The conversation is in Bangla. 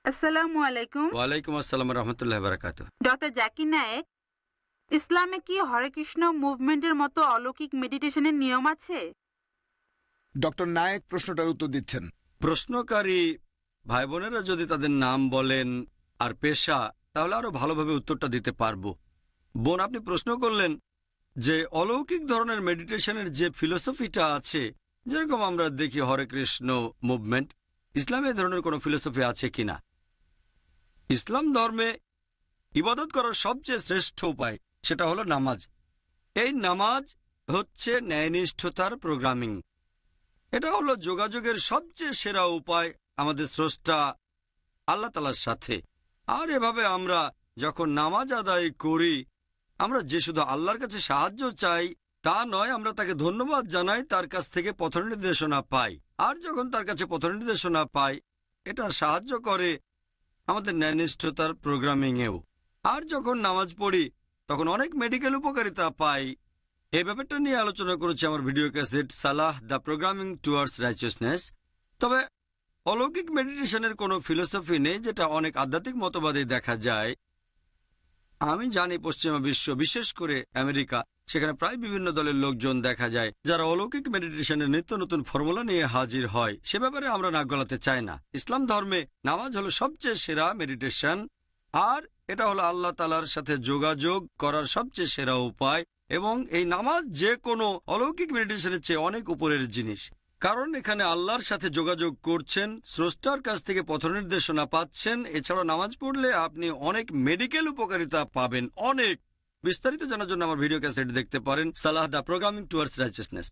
আসসালামু আলাইকুম। ওয়ালাইকুম আসসালাম রহমতুল্লাহ বারাকাতু। ডক্টর জাকির নায়েক, ইসলামে কি হরে কৃষ্ণ মুভমেন্টের মতো অলৌকিক মেডিটেশনের নিয়ম আছে? ডক্টর নায়েক প্রশ্নটার উত্তর দিচ্ছেন। প্রশ্নকারী ভাই বোনেরা যদি তাদের নাম বলেন আর পেশা, তাহলে আরো ভালোভাবে উত্তরটা দিতে পারবো। বোন, আপনি প্রশ্ন করলেন যে অলৌকিক ধরনের মেডিটেশনের যে ফিলোসফিটা আছে, যেরকম আমরা দেখি হরে কৃষ্ণ মুভমেন্ট, ইসলামে এই ধরনের কোনো ফিলোসফি আছে কিনা। ইসলাম ধর্মে ইবাদত করার সবচেয়ে শ্রেষ্ঠ উপায় সেটা হলো নামাজ। এই নামাজ হচ্ছে ন্যায়নিষ্ঠতার প্রোগ্রামিং। এটা হলো যোগাযোগের সবচেয়ে সেরা উপায় আমাদের স্রষ্টা আল্লাহ তাআলার সাথে। আর এভাবে আমরা যখন নামাজ আদায় করি, আমরা যে শুধু আল্লাহর কাছে সাহায্য চাই তা নয়, আমরা তাকে ধন্যবাদ জানাই, তার কাছ থেকে পথনির্দেশনা পাই। আর যখন তার কাছে পথনির্দেশনা পাই, এটা সাহায্য করে আমাদের ন্যায়নিষ্ঠতার প্রোগ্রামিংয়েও। আর যখন নামাজ পড়ি তখন অনেক মেডিকেল উপকারিতা পাই। এই ব্যাপারটা নিয়ে আলোচনা করেছি আমার video cassette Salah the programming towards righteousness. তবে অলৌকিক মেডিটেশনের কোনো ফিলোসফি নেই, যেটা অনেক আধ্যাত্মিক মতবাদে দেখা যায়। আমি জানি পশ্চিমা বিশ্ব, বিশেষ করে আমেরিকা, সেখানে প্রায় বিভিন্ন দলের লোকজন দেখা যায় যারা অলৌকিক মেডিটেশনের নিত্য নতুন ফর্মুলা নিয়ে হাজির হয়। সে ব্যাপারে আমরা নাক গলাতে চাই না। ইসলাম ধর্মে নামাজ হলো সবচেয়ে সেরা মেডিটেশন, আর এটা হলো আল্লাহ তাআলার সাথে যোগাযোগ করার সবচেয়ে সেরা উপায়। এবং এই নামাজ যে কোনো অলৌকিক মেডিটেশনের চেয়ে অনেক উপরের জিনিস, কারণ এখানে আল্লাহর সাথে যোগাযোগ করছেন, স্রষ্টার কাছ থেকে পথনির্দেশনা পাচ্ছেন। এছাড়া নামাজ পড়লে আপনি অনেক মেডিকেল উপকারিতা পাবেন, অনেক। বিস্তারিত জানার জন্য আমার ভিডিও ক্যাসেট দেখতে পারেন সালাহ দ্য প্রোগ্রামিং টুয়ার্ডস রাইচিয়াসনেস।